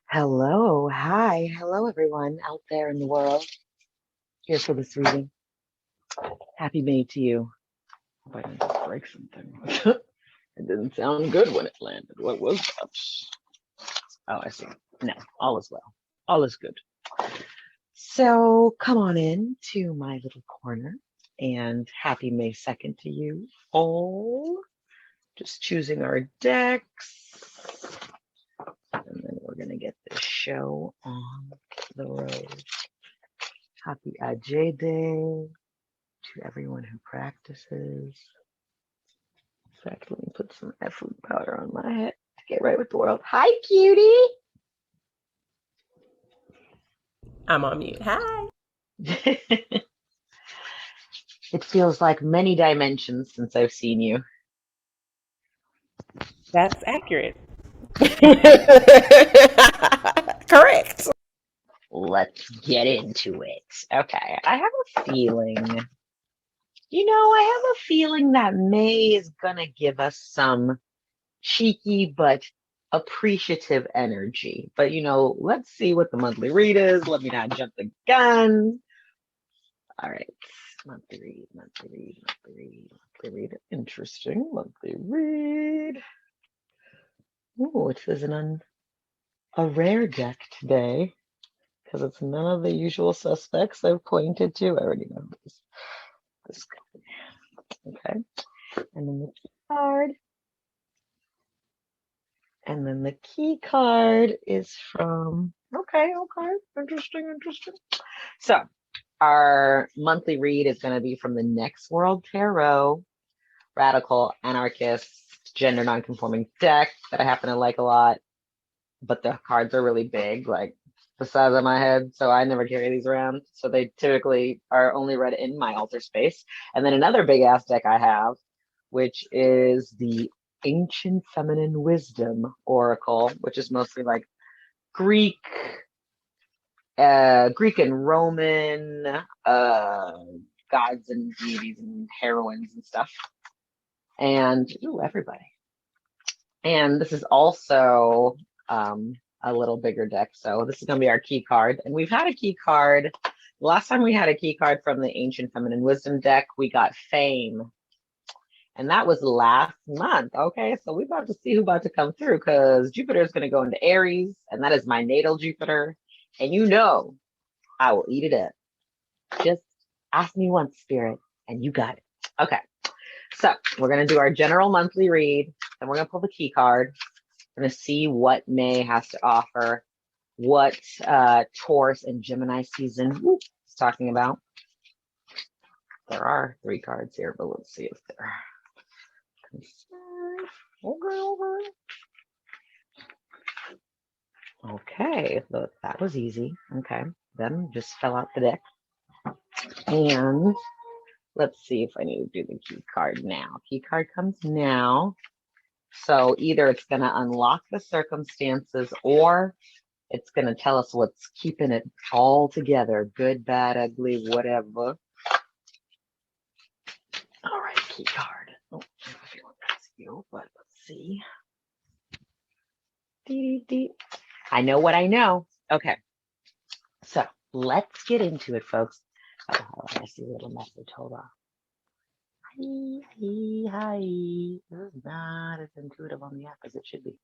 Hello, hi, hello everyone out there in the world. Here for this reading. Happy May to you. Hope I didn't break something. It didn't sound good when it landed. What was that? Oh, I see. No, all is well. All is good. So come on in to my little corner and happy May 2nd to you all. Just choosing our decks. And then we're going to get this show on the road. Happy Aj Day to everyone who practices. In fact, let me put some food powder on my head to get right with the world. Hi, cutie. I'm on mute. Hi. It feels like many dimensions since I've seen you. That's accurate. Correct. Let's get into it. Okay, I have a feeling, I have a feeling that May is going to give us some cheeky but appreciative energy. But, let's see what the monthly read is. Let me not jump the gun. All right. Monthly read. Interesting. Monthly read. Oh, it says a rare deck today because it's none of the usual suspects I've pointed to. I already know this guy. Okay. And then the key card. And then the key card is from, okay. Interesting. So our monthly read is going to be from the Next World Tarot, Radical Anarchist, Gender Nonconforming deck that I happen to like a lot, but the cards are really big, like the size of my head, so I never carry these around. So they typically are only read in my altar space. And then another big ass deck I have, which is the Ancient Feminine Wisdom Oracle, which is mostly like Greek and Roman gods and deities and heroines and stuff. And everybody. And this is also a little bigger deck. So this is going to be our key card. And we've had a key card. Last time we had a key card from the Ancient Feminine Wisdom deck, we got Fame. And that was last month. Okay, so we're about to see who's about to come through because Jupiter is going to go into Aries, and that is my natal Jupiter. And I will eat it up. Just ask me once, Spirit, and you got it. Okay, so we're going to do our general monthly read, and we're going to pull the key card. We're going to see what May has to offer, what Taurus and Gemini season is talking about. There are 3 cards here, but let's see if they're okay. Look, that was easy. Okay, then just fell out the deck. And let's see if I need to do the key card now. Key card comes now. So either it's going to unlock the circumstances or it's going to tell us what's keeping it all together. Good, bad, ugly, whatever. All right, key card. Oh, I feel like that's you, but let's see. I know what I know. Okay. So let's get into it, folks. Oh, I see a little message. Hold on. Hi. This is not as intuitive on the app as it should be.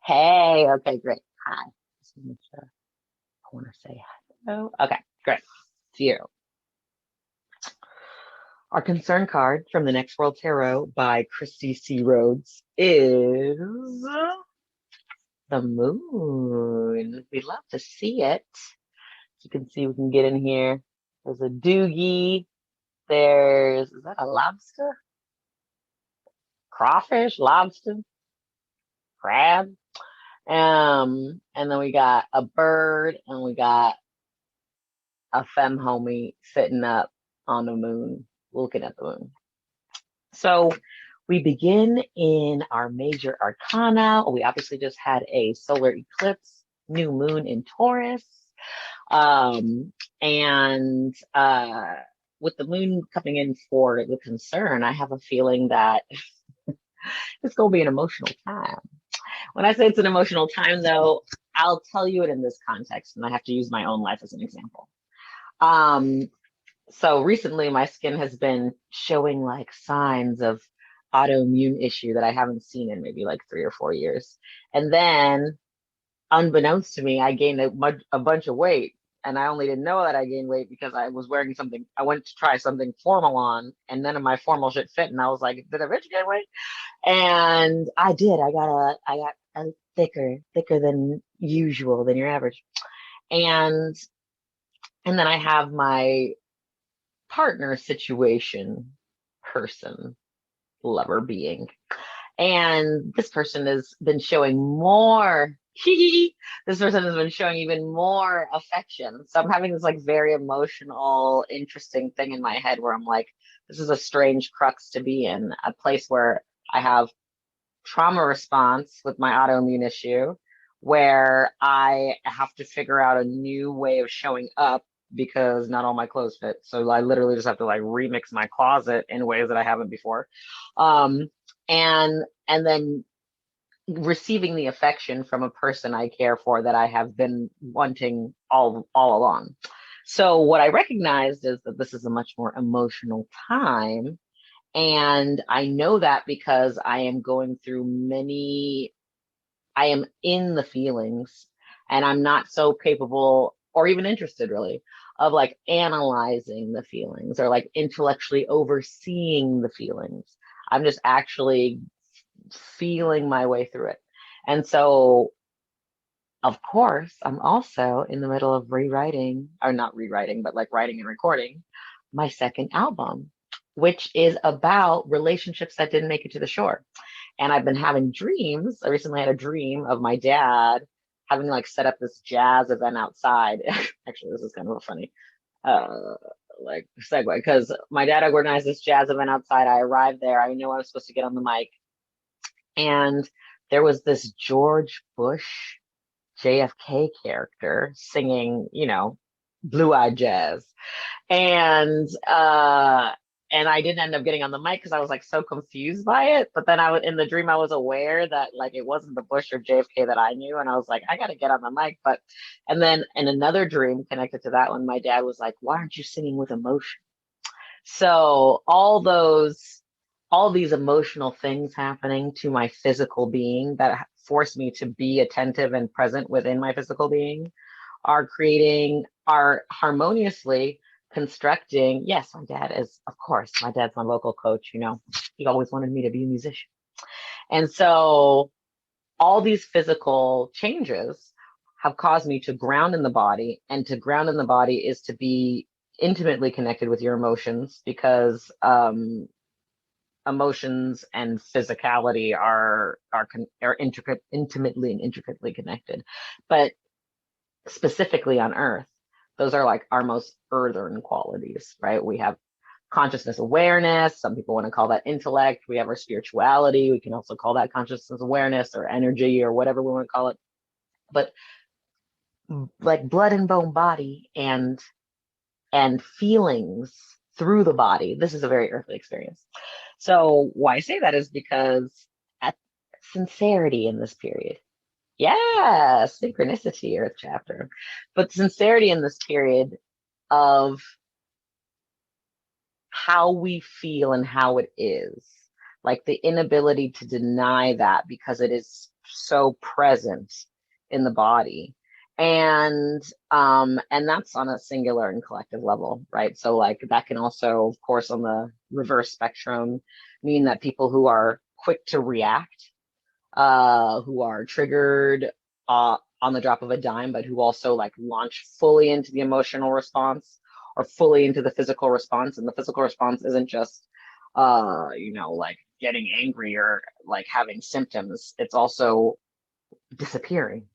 Hey, okay, great. Hi. Just make sure. I want to say hello. Okay, great. It's you. Our concern card from the Next World Tarot by Cristy C. Rhodes is the moon. We'd love to see it. You can see we can get in here. There's a doogie. Is that a lobster? Crawfish, lobster, crab. And then we got a bird and we got a femme homie sitting up on the moon, looking at the moon. So we begin in our major arcana. We obviously just had a solar eclipse, new moon in Taurus. With the moon coming in for the concern, I have a feeling that it's going to be an emotional time. When I say it's an emotional time, though, I'll tell you it in this context, and I have to use my own life as an example. So recently, my skin has been showing like signs of autoimmune issue that I haven't seen in maybe like 3 or 4 years. And then, unbeknownst to me, I gained a bunch of weight. And I only didn't know that I gained weight because I was wearing something. I went to try something formal on, and none of my formal shit fit. And I was like, "Did I really gain weight?" And I did. I got a thicker than usual, than your average. And and then I have my partner situation, person, lover, being. And this person has been showing more. This person has been showing even more affection. So I'm having this like very emotional, interesting thing in my head where I'm like, this is a strange crux to be in, a place where I have trauma response with my autoimmune issue, where I have to figure out a new way of showing up because not all my clothes fit. So I literally just have to like remix my closet in ways that I haven't before. Um, and then receiving the affection from a person I care for that I have been wanting all along. So what I recognized is that this is a much more emotional time, and I know that because I am going through I am in the feelings, and I'm not so capable or even interested really of like analyzing the feelings or like intellectually overseeing the feelings. I'm just actually feeling my way through it. And so, of course, I'm also in the middle of rewriting, or not rewriting, but like writing and recording my second album, which is about relationships that didn't make it to the shore. And I've been having dreams. I recently had a dream of my dad having like set up this jazz event outside. Actually, this is kind of a funny like segue, because my dad organized this jazz event outside. I arrived there. I knew I was supposed to get on the mic, and there was this George Bush JFK character singing, blue-eyed jazz. And and I didn't end up getting on the mic because I was like so confused by it. But then I was in the dream, I was aware that like it wasn't the Bush or JFK that I knew, and I was like, I gotta get on the mic. But and then in another dream connected to that one, my dad was like, "Why aren't you singing with emotion?" So all these emotional things happening to my physical being that force me to be attentive and present within my physical being are harmoniously constructing. Yes, my dad's my vocal coach, he always wanted me to be a musician. And so all these physical changes have caused me to ground in the body, and to ground in the body is to be intimately connected with your emotions, because emotions and physicality are intimately and intricately connected. But specifically on Earth, those are like our most earthern qualities, right? We have consciousness awareness. Some people want to call that intellect. We have our spirituality. We can also call that consciousness awareness or energy or whatever we want to call it. But like blood and bone body and feelings through the body, this is a very earthly experience. So why I say that is because at sincerity in this period. Yeah, synchronicity, Earth chapter. But sincerity in this period of how we feel and how it is, like the inability to deny that because it is so present in the body. And that's on a singular and collective level, right? So like that can also, of course, on the reverse spectrum, mean that people who are quick to react, who are triggered on the drop of a dime, but who also like launch fully into the emotional response or fully into the physical response. And the physical response isn't just, like getting angry or like having symptoms. It's also disappearing,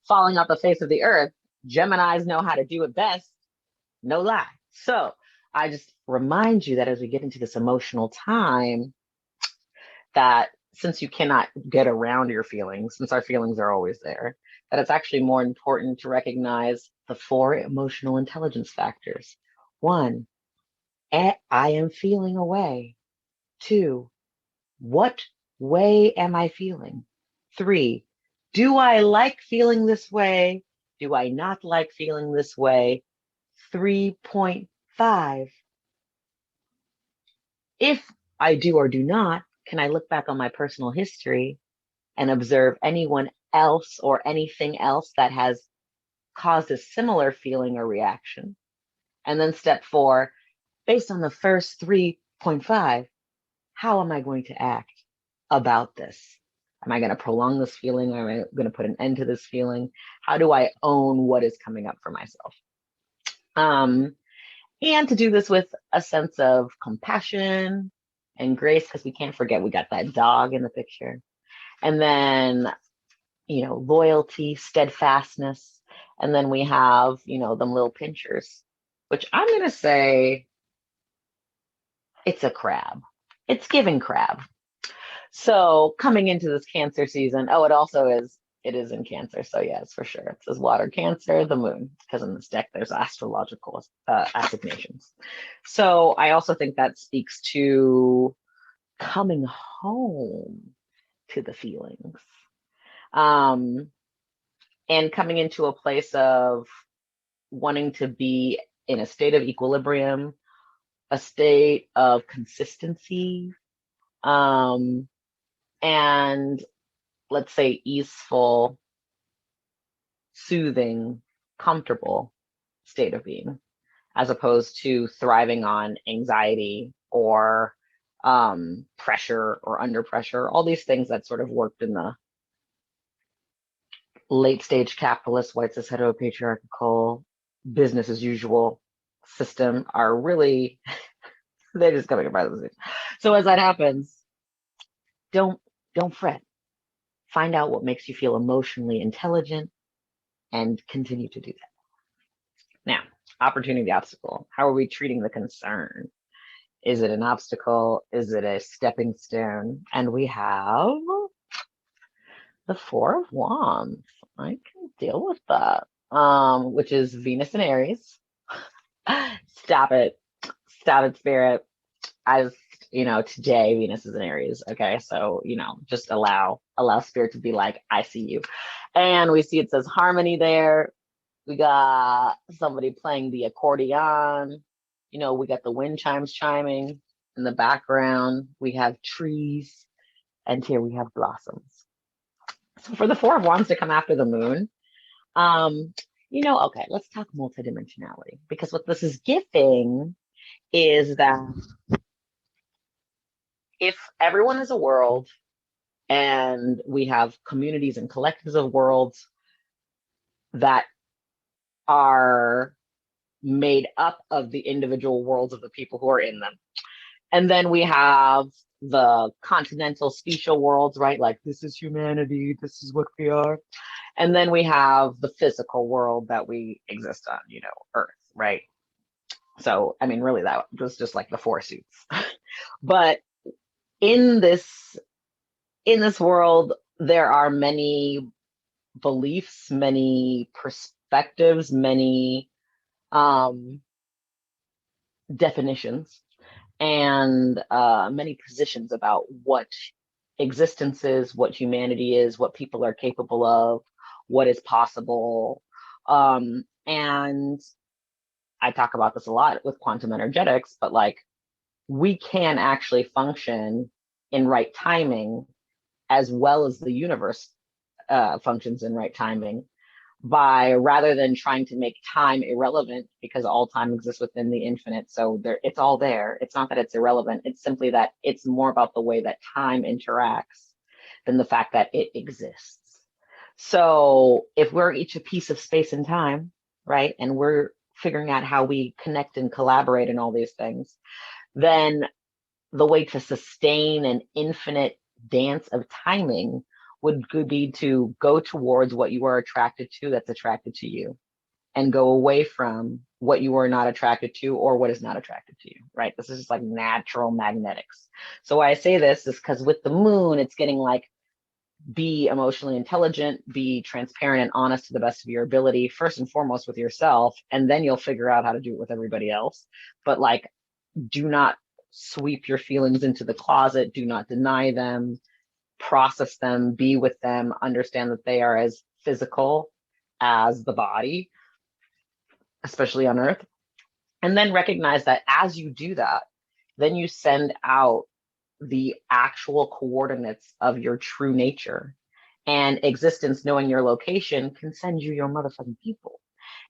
falling off the face of the earth. Geminis know how to do it best. No lie. So I just remind you that as we get into this emotional time, that since you cannot get around your feelings, since our feelings are always there, that it's actually more important to recognize the 4 emotional intelligence factors. 1, I am feeling a way. 2, what way am I feeling? 3, do I like feeling this way? Do I not like feeling this way? 3.5, if I do or do not, can I look back on my personal history and observe anyone else or anything else that has caused a similar feeling or reaction? And then step 4, based on the first 3.5, how am I going to act about this? Am I going to prolong this feeling? Or am I going to put an end to this feeling? How do I own what is coming up for myself? And to do this with a sense of compassion and grace, because we can't forget we got that dog in the picture. And then, loyalty, steadfastness. And then we have, them little pinchers, which I'm going to say it's a crab. It's giving crab. So coming into this Cancer season, it is in Cancer. So yes, for sure. It says water, Cancer, the moon, because in this deck there's astrological assignations. So I also think that speaks to coming home to the feelings. And coming into a place of wanting to be in a state of equilibrium, a state of consistency, and let's say easeful, soothing, comfortable state of being, as opposed to thriving on anxiety or pressure or under pressure, all these things that sort of worked in the late stage capitalist, white cis heteropatriarchal, business as usual system are really, they're just coming about this. So as that happens, don't fret. Find out what makes you feel emotionally intelligent and continue to do that. Now, opportunity, obstacle. How are we treating the concern? Is it an obstacle? Is it a stepping stone? And we have the 4 of Wands. I can deal with that. Which is Venus and Aries. Stop it, Spirit. As today Venus is in Aries. Okay, so just allow Spirit to be like, I see you. And we see it says harmony there. We got somebody playing the accordion. We got the wind chimes chiming in the background. We have trees, and here we have blossoms. So for the 4 of Wands to come after the moon, okay, let's talk multidimensionality, because what this is giving is that if everyone is a world and we have communities and collectives of worlds that are made up of the individual worlds of the people who are in them, and then we have the continental special worlds, right? Like, this is humanity, this is what we are. And then we have the physical world that we exist on, Earth, right? So, really, that was just like the 4 suits. But in this world, there are many beliefs, many perspectives, many definitions, and many positions about what existence is, what humanity is, what people are capable of, what is possible. And I talk about this a lot with quantum energetics, but like, we can actually function in right timing as well as the universe functions in right timing, by, rather than trying to make time irrelevant, because all time exists within the infinite. So it's all there. It's not that it's irrelevant. It's simply that it's more about the way that time interacts than the fact that it exists. So if we're each a piece of space and time, right, and we're figuring out how we connect and collaborate and all these things, then the way to sustain an infinite dance of timing would be to go towards what you are attracted to, that's attracted to you, and go away from what you are not attracted to or what is not attracted to you, right? This is just like natural magnetics. So why I say this is because with the moon, it's getting like, be emotionally intelligent, be transparent and honest to the best of your ability, first and foremost with yourself, and then you'll figure out how to do it with everybody else. But like, do not sweep your feelings into the closet. Do not deny them. process them, be with them, understand that they are as physical as the body, especially on Earth. And then recognize that as you do that, then you send out the actual coordinates of your true nature. And existence, knowing your location, can send you your motherfucking people.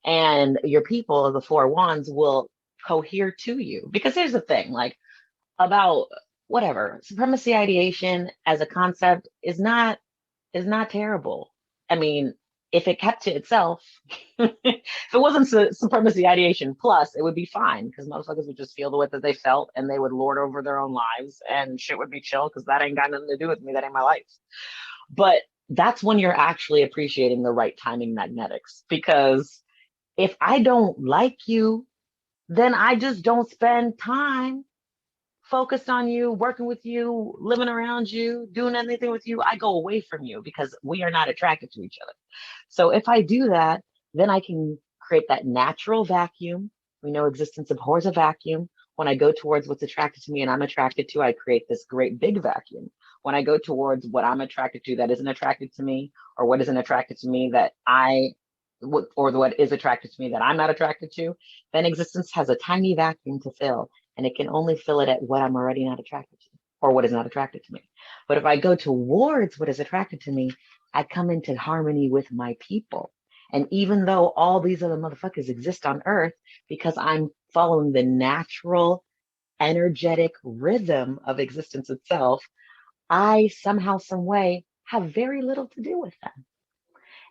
And your people, the four wands, will cohere to you. Because here's the thing, like, about whatever, supremacy ideation as a concept is not terrible. I mean, if it kept to itself, if it wasn't supremacy ideation plus, it would be fine, because motherfuckers would just feel the way that they felt and they would lord over their own lives and shit would be chill, because that ain't got nothing to do with me. That ain't my life. But that's when you're actually appreciating the right timing magnetics. Because if I don't like you, then I just don't spend time focused on you, working with you, living around you, doing anything with you. I go away from you because we are not attracted to each other. So if I do that, then I can create that natural vacuum. We know existence abhors a vacuum. When I go towards what's attracted to me and I'm attracted to, I create this great big vacuum. When I go towards what I'm attracted to that isn't attracted to me, or what isn't attracted to me that or what is attracted to me that I'm not attracted to, then existence has a tiny vacuum to fill, and it can only fill it at what I'm already not attracted to, or what is not attracted to me. But if I go towards what is attracted to me, I come into harmony with my people. And even though all these other motherfuckers exist on Earth, because I'm following the natural, energetic rhythm of existence itself, I somehow, some way have very little to do with them.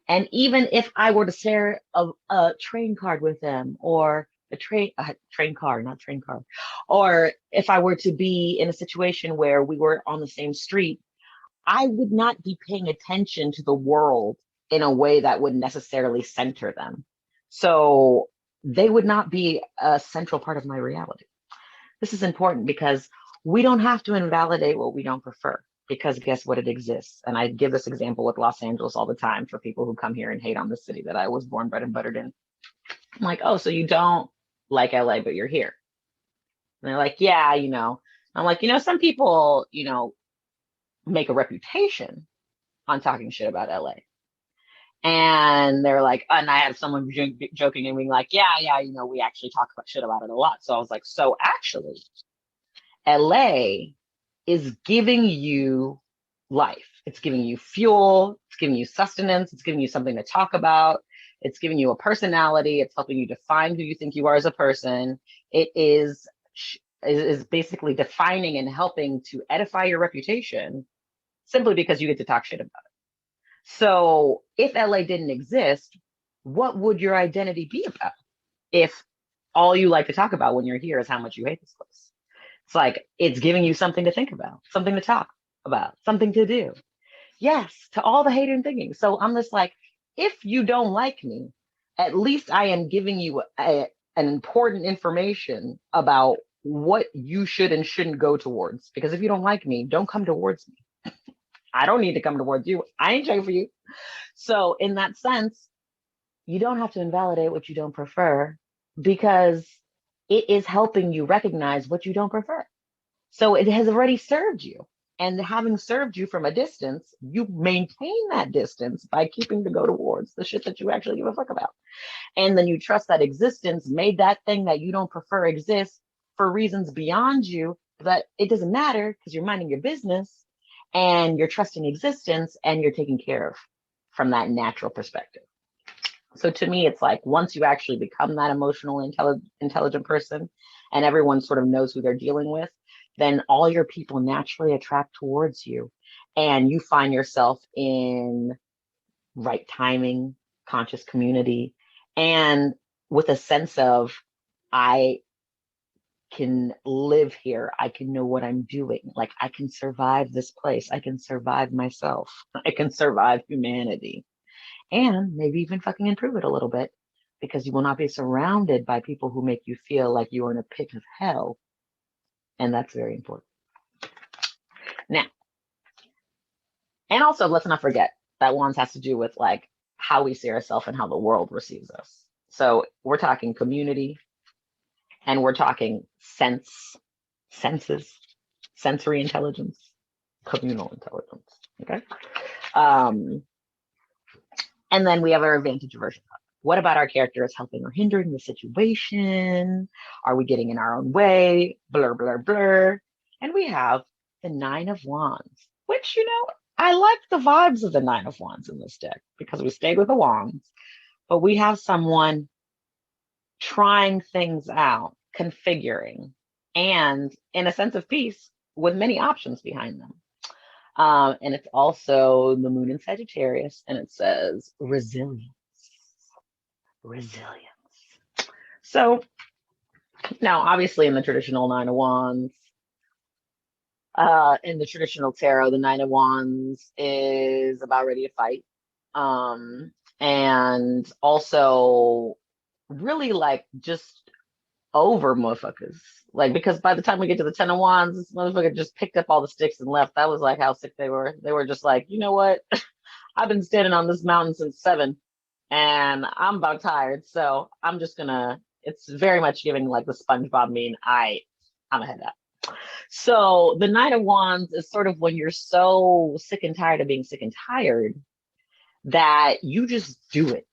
And even if I were to share a train card with them, or a train car, not train car, or if I were to be in a situation where we were on the same street, I would not be paying attention to the world in a way that would necessarily center them. So they would not be a central part of my reality. This is important because we don't have to invalidate what we don't prefer, because guess what? It exists. And I give this example with Los Angeles all the time for people who come here and hate on the city that I was born, bred, and buttered in. I'm like, oh, so you don't like LA, but you're here. And they're like, yeah, I'm like, some people, make a reputation on talking shit about LA. And they're like, and I had someone joking and being like, yeah, we actually talk about shit about it a lot. So I was like, so actually, LA is giving you life. It's giving you fuel. It's giving you sustenance. It's giving you something to talk about. It's giving you a personality. It's helping you define who you think you are as a person. It is basically defining and helping to edify your reputation simply because you get to talk shit about it. So if LA didn't exist, what would your identity be about? If all you like to talk about when you're here is how much you hate this place. It's like, it's giving you something to think about, something to talk about, something to do. Yes, to all the hating and thinking. So I'm just like, if you don't like me, at least I am giving you an important information about what you should and shouldn't go towards. Because if you don't like me, don't come towards me. I don't need to come towards you. I ain't checking for you. So in that sense, you don't have to invalidate what you don't prefer, because it is helping you recognize what you don't prefer. So it has already served you. And having served you from a distance, you maintain that distance by keeping to go towards the shit that you actually give a fuck about. And then you trust that existence made that thing that you don't prefer exist for reasons beyond you, that it doesn't matter because you're minding your business and you're trusting existence and you're taken care of from that natural perspective. So to me, it's like, once you actually become that emotional, intelligent person, and everyone sort of knows who they're dealing with, then all your people naturally attract towards you, and you find yourself in right timing, conscious community, and with a sense of, I can live here. I can know what I'm doing. Like, I can survive this place. I can survive myself. I can survive humanity. And maybe even fucking improve it a little bit, because you will not be surrounded by people who make you feel like you are in a pit of hell. And that's very important. Now, and also, let's not forget that wands has to do with like how we see ourselves and how the world receives us. So we're talking community, and we're talking senses, sensory intelligence, communal intelligence. Okay. And then we have our advantage aversion. What about our character is helping or hindering the situation? Are we getting in our own way? Blur, blur, blur. And we have the Nine of Wands, which, I like the vibes of the Nine of Wands in this deck because we stayed with the Wands, but we have someone trying things out, configuring, and in a sense of peace with many options behind them. And it's also the moon in Sagittarius, and it says resilience. Resilience. So now, obviously, in the traditional Nine of Wands, in the traditional tarot, the Nine of Wands is about ready to fight. And also really like just over motherfuckers. Like, because by the time we get to the Ten of Wands, this motherfucker just picked up all the sticks and left. That was like how sick they were. They were just like, you know what? I've been standing on this mountain since 7 and I'm about tired. So I'm just gonna, it's very much giving like the SpongeBob meme. I'm gonna head out. So the Nine of Wands is sort of when you're so sick and tired of being sick and tired that you just do it.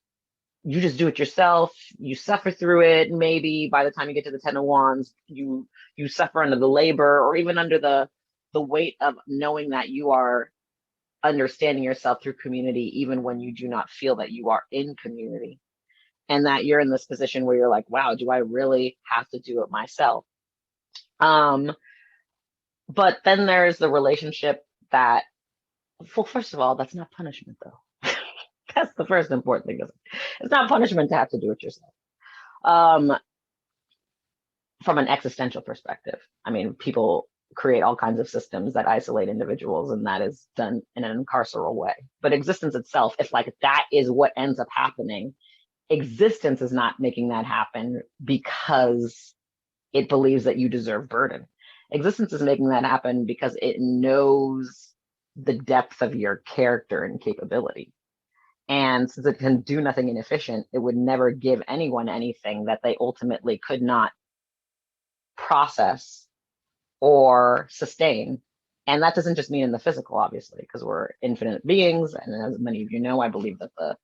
You just do it yourself. You suffer through it. Maybe by the time you get to the Ten of Wands, you suffer under the labor or even under the weight of knowing that you are understanding yourself through community, even when you do not feel that you are in community, and that you're in this position where you're like, wow, do I really have to do it myself? But then there's the relationship that, well, first of all, that's not punishment though. That's the first important thing. It's not punishment to have to do it yourself. From an existential perspective, I mean, people create all kinds of systems that isolate individuals, and that is done in an carceral way. But existence itself, if like that is what ends up happening, existence is not making that happen because it believes that you deserve burden. Existence is making that happen because it knows the depth of your character and capability. And since it can do nothing inefficient, it would never give anyone anything that they ultimately could not process or sustain. And that doesn't just mean in the physical, obviously, because we're infinite beings. And as many of you know, I believe that the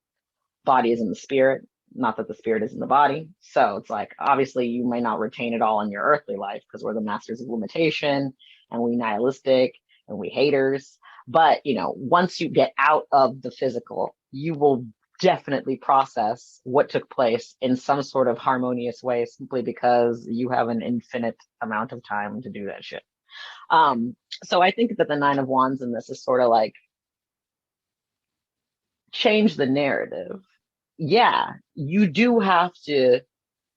body is in the spirit, not that the spirit is in the body. So it's like, obviously, you may not retain it all in your earthly life because we're the masters of limitation and we nihilistic and we haters. But, once you get out of the physical, you will definitely process what took place in some sort of harmonious way, simply because you have an infinite amount of time to do that shit. So I think that the Nine of Wands in this is sort of like change the narrative. Yeah, you do have to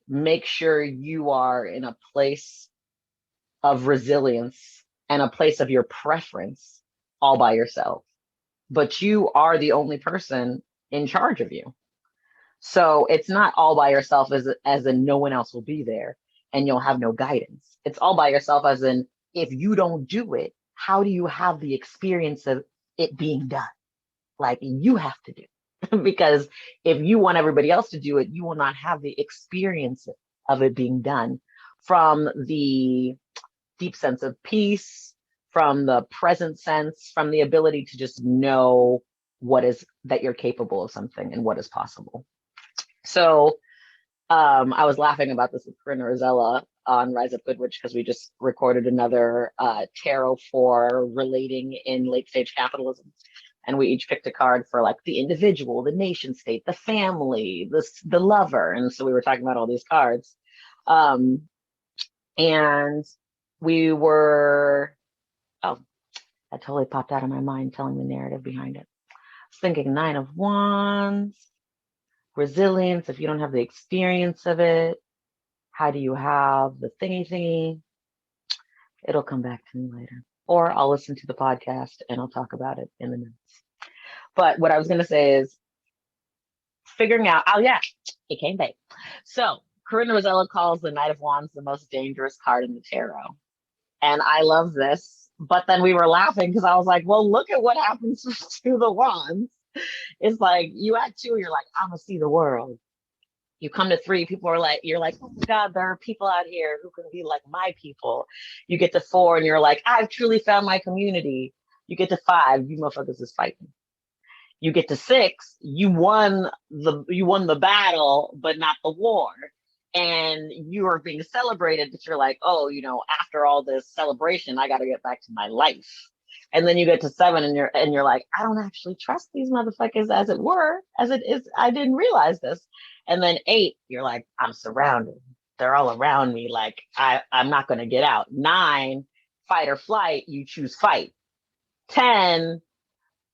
make sure you are in a place of resilience and a place of your preference all by yourself. But you are the only person in charge of you. So it's not all by yourself as in no one else will be there and you'll have no guidance. It's all by yourself as in if you don't do it, how do you have the experience of it being done? Like you have to do it. Because if you want everybody else to do it, you will not have the experience of it being done from the deep sense of peace, from the present sense, from the ability to just know what is that you're capable of something and what is possible. So I was laughing about this with Corinna Rosella on Rise Up Good Witch because we just recorded another tarot for relating in late stage capitalism. And we each picked a card for like the individual, the nation state, the family, the lover. And so we were talking about all these cards. And we were, oh, that totally popped out of my mind telling the narrative behind it. I was thinking Nine of Wands, resilience. If you don't have the experience of it, how do you have the thingy? It'll come back to me later. Or I'll listen to the podcast and I'll talk about it in the notes. But what I was going to say is figuring out, oh yeah, it came back. So Corinna Rosella calls the Knight of Wands the most dangerous card in the tarot. And I love this. But then we were laughing because I was like, well, look at what happens to the wands. It's like you at 2, you're like, I'm going to see the world. You come to 3, people are like, you're like, oh my God, there are people out here who can be like my people. You get to 4 and you're like, I've truly found my community. You get to 5, you motherfuckers is fighting. You get to 6, you won the battle, but not the war. And you are being celebrated, but you're like, oh, after all this celebration, I got to get back to my life. And then you get to 7, and you're like, I don't actually trust these motherfuckers as it is. I didn't realize this. And then 8, you're like, I'm surrounded. They're all around me. Like I'm not going to get out. 9, fight or flight. You choose fight. 10,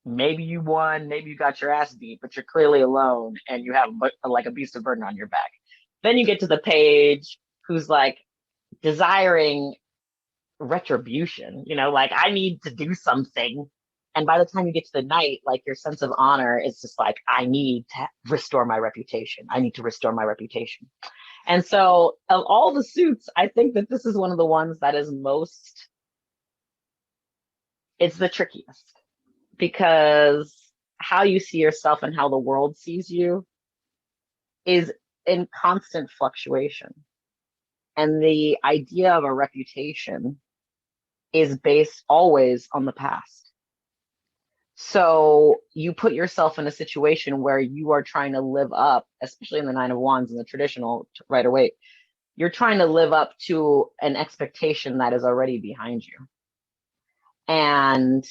maybe you won, maybe you got your ass beat, but you're clearly alone and you have like a beast of burden on your back. Then you get to the page who's like desiring retribution, like I need to do something. And by the time you get to the night, like your sense of honor is just like, I need to restore my reputation. I need to restore my reputation. And so of all the suits, I think that this is one of the ones that is it's the trickiest, because how you see yourself and how the world sees you is in constant fluctuation. And the idea of a reputation is based always on the past. So you put yourself in a situation where you are trying to live up, especially in the 9 of Wands and the traditional Rider-Waite, you're trying to live up to an expectation that is already behind you. And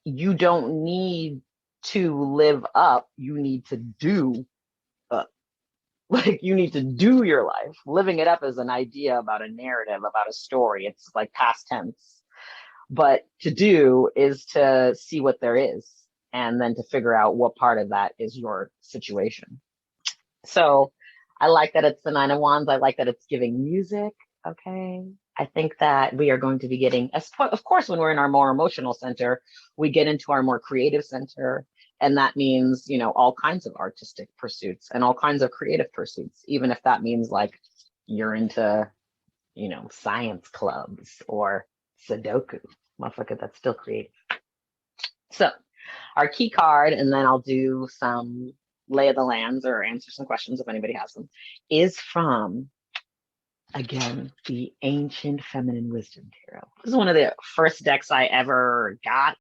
you don't need to live up, you need to do up. Like you need to do your life. Living it up is an idea about a narrative, about a story. It's like past tense. But to do is to see what there is and then to figure out what part of that is your situation. So I like that it's the 9 of Wands. I like that it's giving music. Okay. I think that we are going to be getting, of course, when we're in our more emotional center, we get into our more creative center. And that means, all kinds of artistic pursuits and all kinds of creative pursuits, even if that means like you're into, science clubs or Sudoku. Motherfucker, that's still creative. So our key card, and then I'll do some lay of the lands or answer some questions if anybody has them, is from, again, the Ancient Feminine Wisdom Tarot. This is one of the first decks I ever got